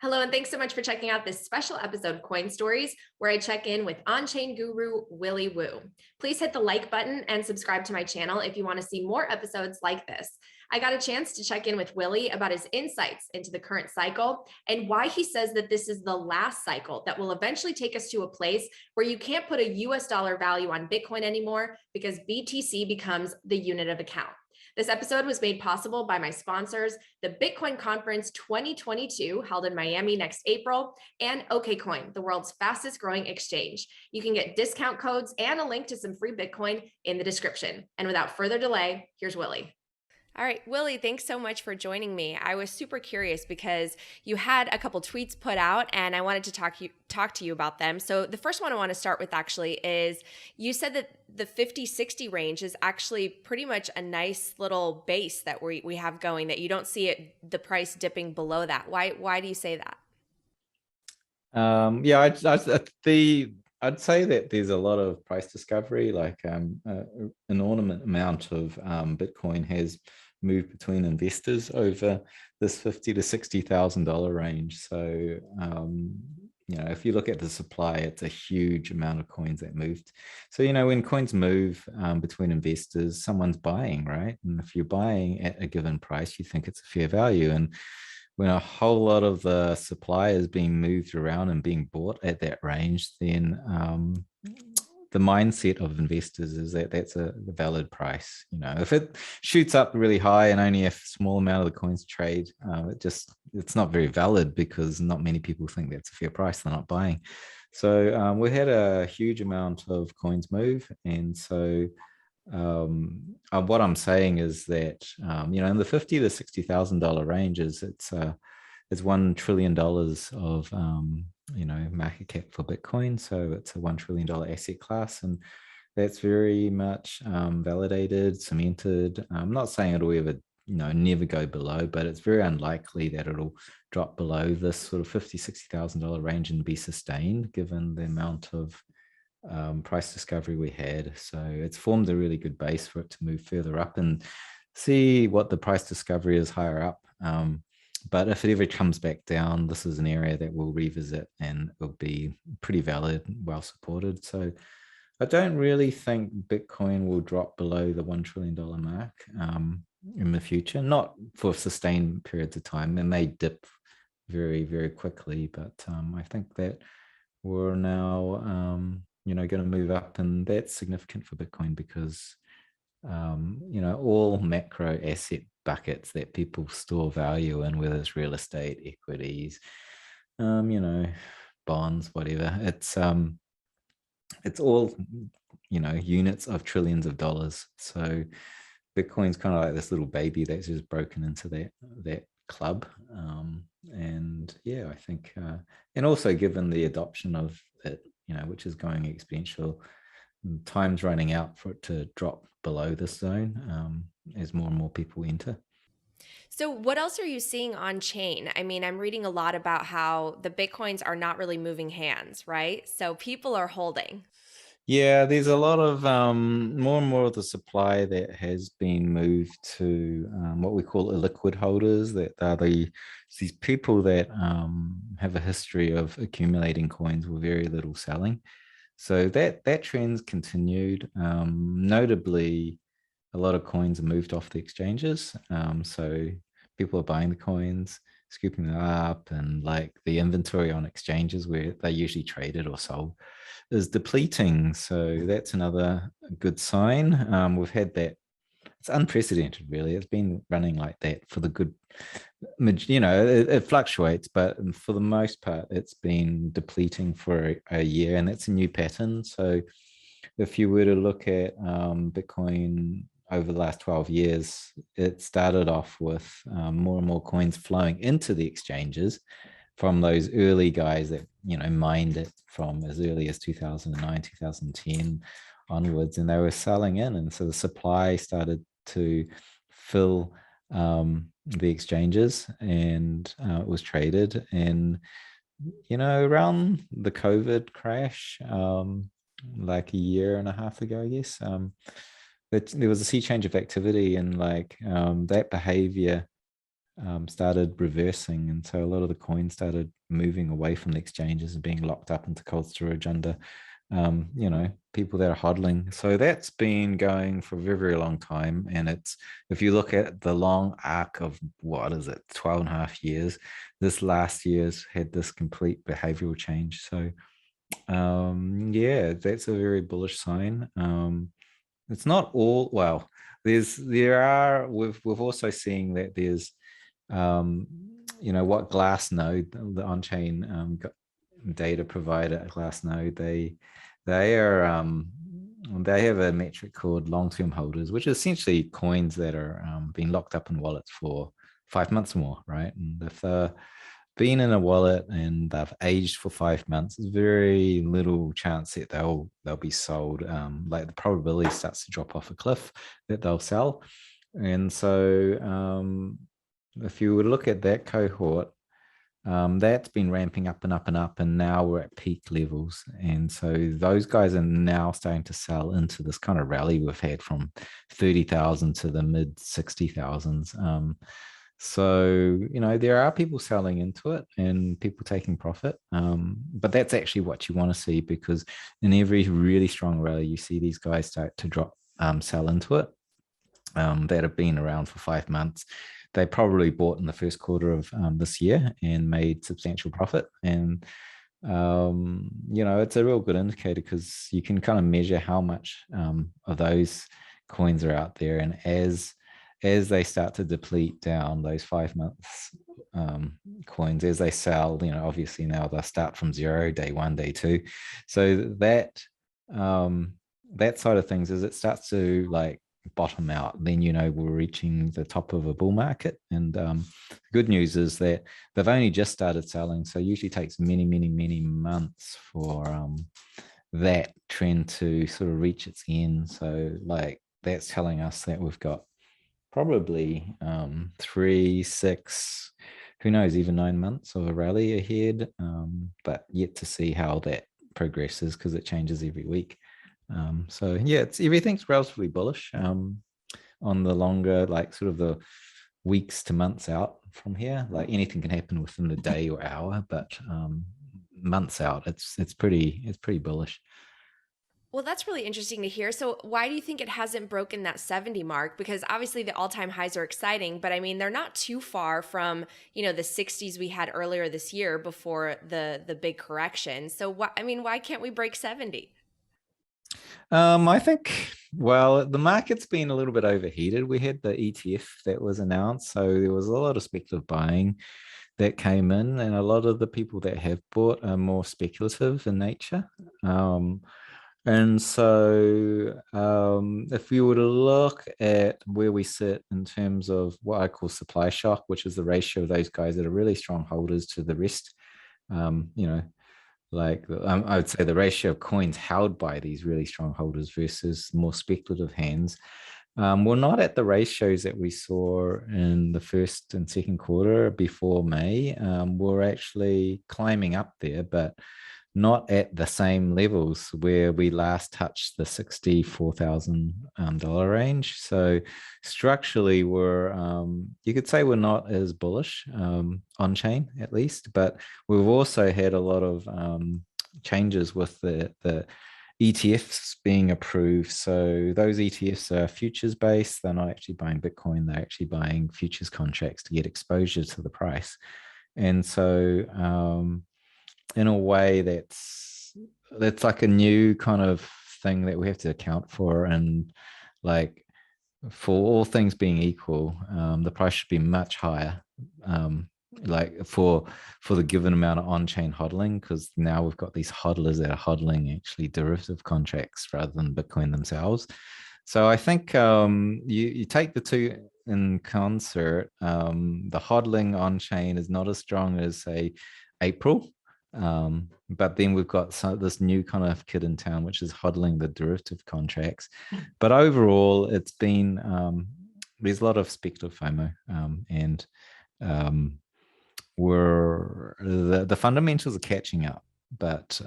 Hello, and thanks so much for checking out this special episode of Coin Stories, where I check in with on chain guru Willy Woo. Please hit the like button and subscribe to my channel if you want to see more episodes like this. I got a chance to check in with Willy about his insights into the current cycle and why he says that this is the last cycle that will eventually take us to a place where you can't put a US dollar value on Bitcoin anymore because BTC becomes the unit of account. This episode was made possible by my sponsors, the Bitcoin Conference 2022, held in Miami next April, and OKCoin, the world's fastest growing exchange. You can get discount codes and a link to some free Bitcoin in the description. And without further delay, here's Willy. All right, Willy, thanks so much for joining me. I was super curious because you had a couple tweets put out and I wanted to talk to you about them. So the first one I want to start with actually is you said that the 50-60 range is actually pretty much a nice little base that we have going, that you don't see the price dipping below that. Why do you say that? Yeah, I'd say that there's a lot of price discovery, like an ornament amount of Bitcoin has moved between investors over this $50,000 to $60,000 range. So if you look at the supply, it's a huge amount of coins that moved. So when coins move between investors, someone's buying, right? And if you're buying at a given price, you think it's a fair value. And when a whole lot of the supply is being moved around and being bought at that range, then the mindset of investors is that that's a valid price. If it shoots up really high and only a small amount of the coins trade, it's not very valid because not many people think that's a fair price. They're not buying. So we had a huge amount of coins move, and so what I'm saying is that in the $50,000 to $60,000 ranges, it's $1 trillion of market cap for Bitcoin. So it's a $1 trillion asset class, and that's very much validated, cemented. I'm not saying it'll ever never go below, but it's very unlikely that it'll drop below this sort of $50,000 to $60,000 range and be sustained, given the amount of price discovery we had. So it's formed a really good base for it to move further up and see what the price discovery is higher up. But if it ever comes back down, this is an area that we'll revisit and it'll be pretty valid, well supported. So I don't really think Bitcoin will drop below the $1 trillion mark in the future, not for sustained periods of time. It may dip very, very quickly, but I think that we're now going to move up, and that's significant for Bitcoin because all macro asset buckets that people store value in, whether it's real estate, equities, bonds, whatever, it's all units of trillions of dollars. So Bitcoin's kind of like this little baby that's just broken into that club. And yeah, I think and also given the adoption of it, which is going exponential, time's running out for it to drop below this zone as more and more people enter. So what else are you seeing on chain? I mean, I'm reading a lot about how the Bitcoins are not really moving hands, right? So people are holding. Yeah, there's a lot of more and more of the supply that has been moved to what we call illiquid holders. That are these people that have a history of accumulating coins with very little selling. So that trend's continued. Notably, a lot of coins are moved off the exchanges. So people are buying the coins, scooping them up, and like the inventory on exchanges where they usually traded or sold is depleting. So that's another good sign. We've had that. It's unprecedented, really. It's been running like that for the good, it fluctuates, but for the most part, it's been depleting for a year, and that's a new pattern. So if you were to look at Bitcoin over the last 12 years, it started off with more and more coins flowing into the exchanges from those early guys that mined it from as early as 2009, 2010 onwards, and they were selling in, and so the supply started to fill the exchanges, and it was traded. And around the COVID crash, like a year and a half ago, I guess, there was a sea change of activity, and like that behavior started reversing, and so a lot of the coins started moving away from the exchanges and being locked up into cold storage under people that are hodling. So that's been going for a very, very long time. And it's, if you look at the long arc of, what is it, 12 and a half years, this last year's had this complete behavioral change. So yeah, that's a very bullish sign. It's not all, well, we've also seeing that there's what Glassnode, the on-chain data provider Glassnode, they have a metric called long-term holders, which is essentially coins that are being locked up in wallets for 5 months or more, right? And if they're been in a wallet and they've aged for 5 months, there's very little chance that they'll be sold. Like the probability starts to drop off a cliff that they'll sell. And so if you would look at that cohort, that's been ramping up and up and up, and now we're at peak levels. And so those guys are now starting to sell into this kind of rally we've had from 30,000 to the mid 60,000s. So, there are people selling into it and people taking profit. But that's actually what you want to see, because in every really strong rally, you see these guys start to sell into it, that have been around for 5 months. They probably bought in the first quarter of this year and made substantial profit. And it's a real good indicator, because you can kind of measure how much of those coins are out there. And as they start to deplete down those 5 months coins, as they sell, obviously now they'll start from zero, day one, day two. So that side of things, as it starts to like bottom out, then we're reaching the top of a bull market. And the good news is that they've only just started selling, so it usually takes many, many, many months for that trend to sort of reach its end. So like that's telling us that we've got probably 3, 6, who knows, even 9 months of a rally ahead, but yet to see how that progresses, because it changes every week. So yeah, everything's relatively bullish on the longer, like sort of the weeks to months out from here. Like anything can happen within the day or hour, but months out, it's pretty bullish. Well, that's really interesting to hear. So, why do you think it hasn't broken that 70 mark? Because obviously the all-time highs are exciting, but I mean, they're not too far from, the 60s we had earlier this year before the big correction. So, why can't we break 70? I think, well, the market's been a little bit overheated. We had the ETF that was announced, so there was a lot of speculative buying that came in, and a lot of the people that have bought are more speculative in nature. And so, if you were to look at where we sit in terms of what I call supply shock, which is the ratio of those guys that are really strong holders to the rest, like I would say the ratio of coins held by these really strong holders versus more speculative hands, we're not at the ratios that we saw in the first and second quarter before May. We're actually climbing up there, but not at the same levels where we last touched the $64,000 range. So structurally, you could say we're not as bullish on chain, at least, but we've also had a lot of changes with the ETFs being approved. So those ETFs are futures based. They're not actually buying Bitcoin. They're actually buying futures contracts to get exposure to the price. And so in a way, that's like a new kind of thing that we have to account for. And like, for all things being equal, the price should be much higher, like for the given amount of on-chain hodling, because now we've got these hodlers that are hodling actually derivative contracts rather than Bitcoin themselves. So I think you take the two in concert. The hodling on-chain is not as strong as, say, April. But then we've got this new kind of kid in town, which is hodling the derivative contracts. But overall, it's been there's a lot of speculative FOMO, and the fundamentals are catching up, but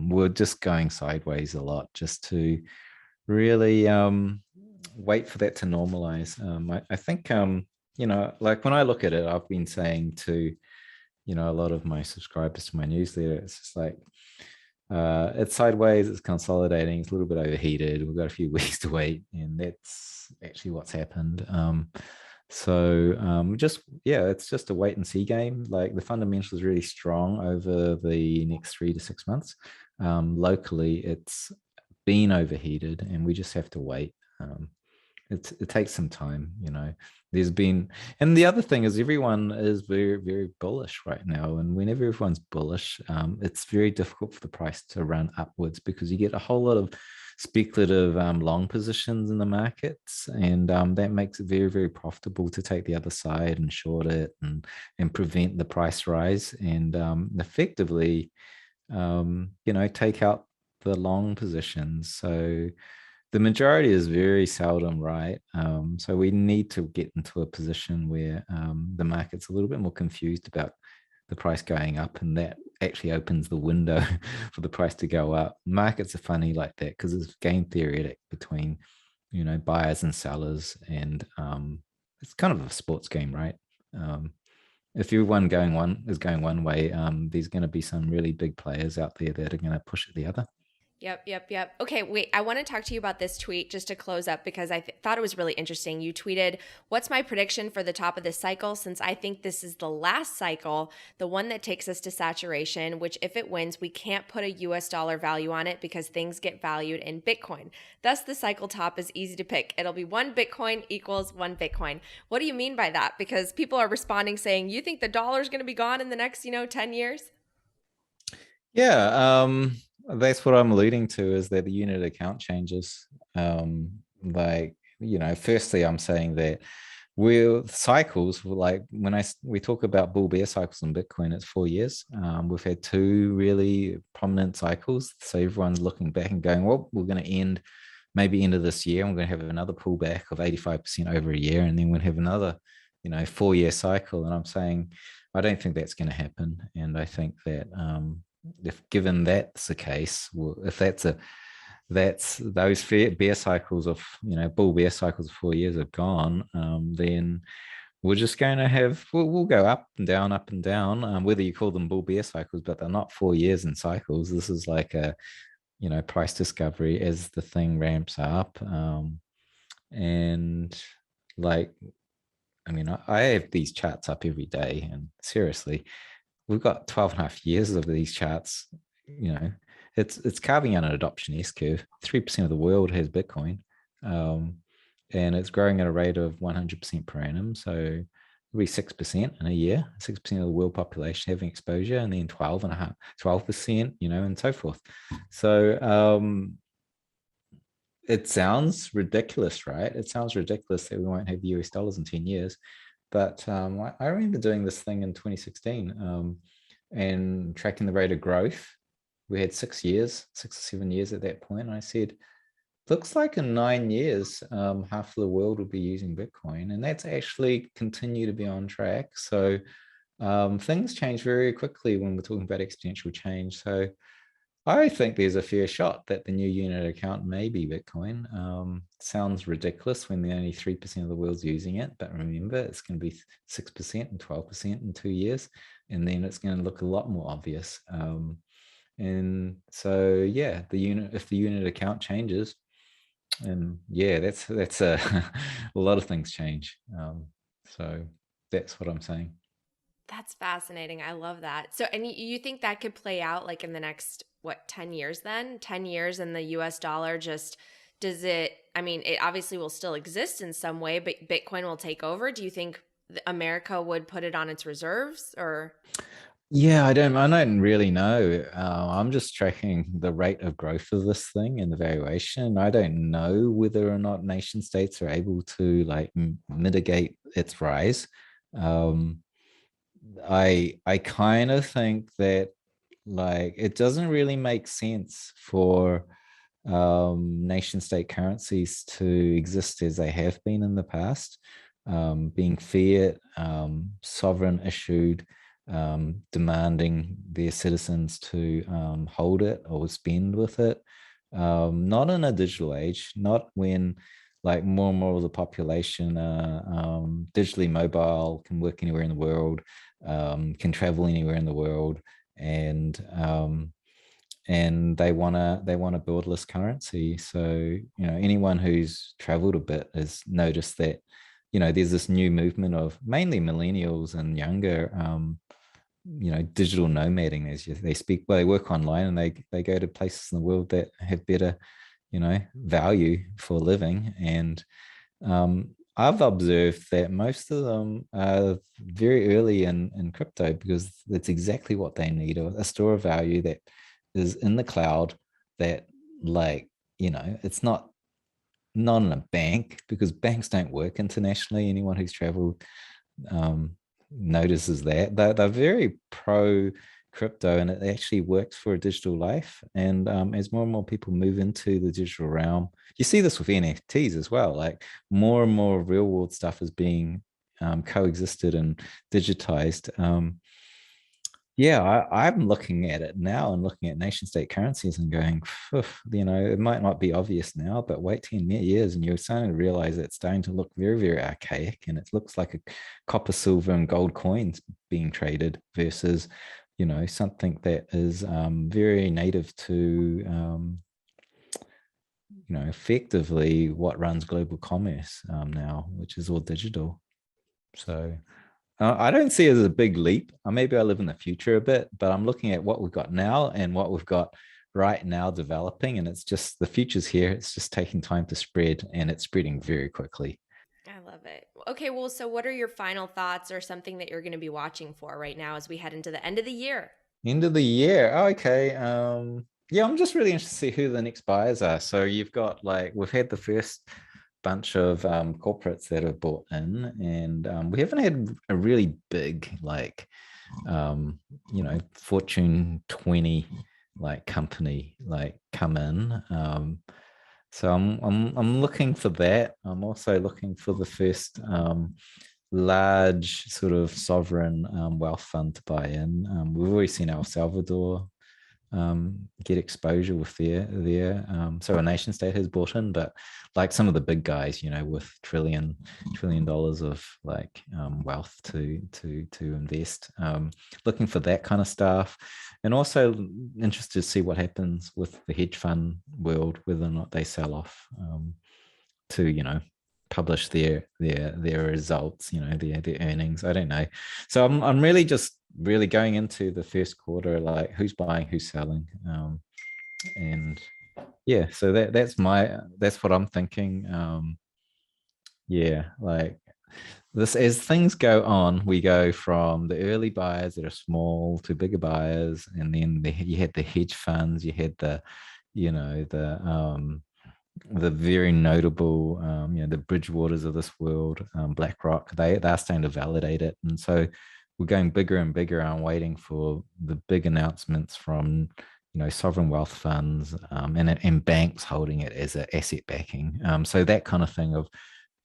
we're just going sideways a lot, just to really wait for that to normalize. I think like when I look at it, I've been saying to, a lot of my subscribers to my newsletter, it's just like, it's sideways, it's consolidating, it's a little bit overheated. We've got a few weeks to wait, and that's actually what's happened. Just yeah, it's just a wait and see game. Like the fundamentals really strong over the next 3 to 6 months. Locally, it's been overheated, and we just have to wait. It takes some time. There's been, and the other thing is everyone is very, very bullish right now, and whenever everyone's bullish, it's very difficult for the price to run upwards because you get a whole lot of speculative long positions in the markets, and that makes it very, very profitable to take the other side and short it and prevent the price rise and effectively take out the long positions. So the majority is very seldom right. So we need to get into a position where the market's a little bit more confused about the price going up, and that actually opens the window for the price to go up. Markets are funny like that because it's game theoretic between buyers and sellers, and it's kind of a sports game, right? If everyone is going one way, there's going to be some really big players out there that are going to push it the other. Yep. Okay, wait, I want to talk to you about this tweet just to close up because I thought it was really interesting. You tweeted, "What's my prediction for the top of this cycle since I think this is the last cycle, the one that takes us to saturation, which if it wins, we can't put a US dollar value on it because things get valued in Bitcoin. Thus, the cycle top is easy to pick. It'll be 1 Bitcoin equals 1 Bitcoin." What do you mean by that? Because people are responding saying, "You think the dollar is going to be gone in the next, 10 years?" Yeah, that's what I'm alluding to is that the unit account changes. Firstly, I'm saying that we're cycles like we talk about bull bear cycles in Bitcoin, it's 4 years. We've had two really prominent cycles, so everyone's looking back and going, well, we're going to maybe end of this year, and we're going to have another pullback of 85% over a year, and then we'll have another 4-year cycle. And I'm saying I don't think that's going to happen, and I think that if given that's the case, well, if that's those bear cycles of bull bear cycles of 4 years have gone, then we're just going to have we'll go up and down, whether you call them bull bear cycles, but they're not 4 years in cycles. This is like a price discovery as the thing ramps up, and like I have these charts up every day, and seriously, we've got 12 and a half years of these charts. It's carving out an adoption S curve. 3% of the world has Bitcoin, and it's growing at a rate of 100% per annum. So it'll be 6% in a year, 6% of the world population having exposure, and then 12%, and so forth. So it sounds ridiculous, right? It sounds ridiculous that we won't have US dollars in 10 years. But I remember doing this thing in 2016 and tracking the rate of growth. We had 6 or 7 years at that point. And I said, looks like in 9 years, half of the world will be using Bitcoin. And that's actually continue to be on track. So things change very quickly when we're talking about exponential change. So I think there's a fair shot that the new unit account may be Bitcoin. Sounds ridiculous when the only 3% of the world's using it, but remember, it's going to be 6% and 12% in 2 years, and then it's going to look a lot more obvious. And so, yeah, if the unit account changes, and yeah, that's a a lot of things change. So that's what I'm saying. That's fascinating. I love that. So, and you think that could play out like in the next, 10 years then? 10 years and the US dollar just, it obviously will still exist in some way, but Bitcoin will take over. Do you think America would put it on its reserves or? Yeah, I don't really know. I'm just tracking the rate of growth of this thing and the valuation. I don't know whether or not nation states are able to like mitigate its rise. Um, I kind of think that like it doesn't really make sense for nation state currencies to exist as they have been in the past, being fiat, sovereign issued, demanding their citizens to hold it or spend with it. Not in a digital age, not when like more and more of the population are digitally mobile, can work anywhere in the world, can travel anywhere in the world, and they want a borderless currency. So anyone who's traveled a bit has noticed that there's this new movement of mainly millennials and younger digital nomading, as they speak. Well, they work online and they go to places in the world that have better value for living. And I've observed that most of them are very early in crypto because that's exactly what they need, a store of value that is in the cloud, that it's not in a bank, because banks don't work internationally. Anyone who's traveled notices that they're very pro crypto, and it actually works for a digital life. And as more and more people move into the digital realm, you see this with NFTs as well. Like more and more real world stuff is being coexisted and digitized. I'm looking at it now and looking at nation state currencies and going, it might not be obvious now, but wait 10 years and you're starting to realize it's starting to look very, very archaic, and it looks like a copper, silver, and gold coins being traded versus, something that is very native to, effectively what runs global commerce now, which is all digital. So I don't see it as a big leap. Maybe I live in the future a bit, but I'm looking at what we've got now and what we've got right now developing. And it's just the future's here. It's just taking time to spread, and it's spreading very quickly. I love it. Okay, well, so what are your final thoughts or something that you're going to be watching for right now as we head into the end of the year? End of the year. Oh, okay. Yeah, I'm just really interested to see who the next buyers are. So you've got, we've had the first bunch of corporates that have bought in, and we haven't had a really big Fortune 20 company come in. So I'm looking for that. I'm also looking for the first large sort of sovereign wealth fund to buy in. We've already seen El Salvador get exposure with so a nation state has bought in, but some of the big guys, with trillion dollars of wealth to invest, looking for that kind of stuff. And also interested to see what happens with the hedge fund world, whether or not they sell off to publish their results, their earnings. I don't know. So I'm really just going into the first quarter, who's buying, who's selling, and yeah. So that's what I'm thinking. This, as things go on, we go from the early buyers that are small to bigger buyers, and then you had the hedge funds, you had the very notable, the Bridgewaters of this world, BlackRock. They're starting to validate it, and so we're going bigger and bigger. I'm waiting for the big announcements from sovereign wealth funds, and banks holding it as an asset backing. So that kind of thing of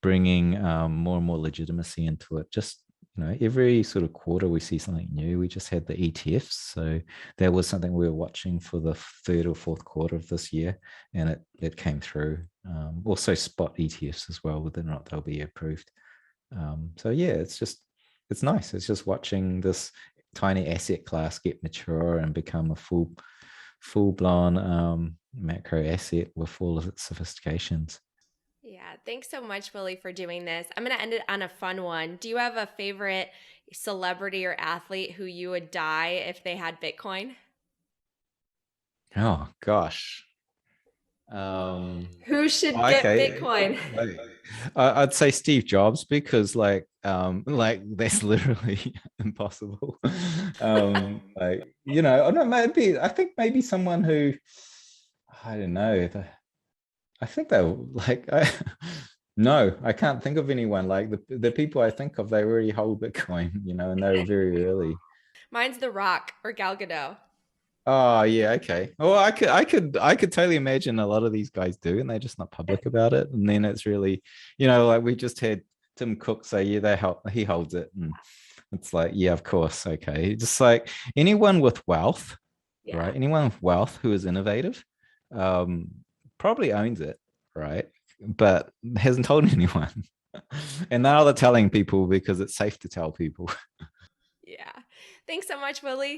bringing more and more legitimacy into it. Just every sort of quarter we see something new. We just had the ETFs, so that was something we were watching for the third or fourth quarter of this year, and it came through. Also spot ETFs as well, whether or not they'll be approved. So yeah, it's nice. It's just watching this tiny asset class get mature and become a full-blown macro asset with all of its sophistications. Yeah, thanks so much, Willie, for doing this. I'm going to end it on a fun one. Do you have a favorite celebrity or athlete who you would die if they had Bitcoin? Oh gosh. Who should get Bitcoin? I'd say Steve Jobs, because that's literally impossible. I think maybe someone who, I don't know. I think no, I can't think of anyone. The people I think of, they already hold Bitcoin, and they were very early. Mine's The Rock or Gal Gadot. Oh yeah, okay. Well, I could totally imagine a lot of these guys do, and they're just not public about it. And then it's really, we just had Tim Cook say, yeah, he holds it, and it's yeah, of course, okay. Just anyone with wealth, yeah. Right? Anyone with wealth who is innovative, probably owns it, right? but hasn't told anyone. And now they're telling people because it's safe to tell people. Yeah. Thanks so much, Willie.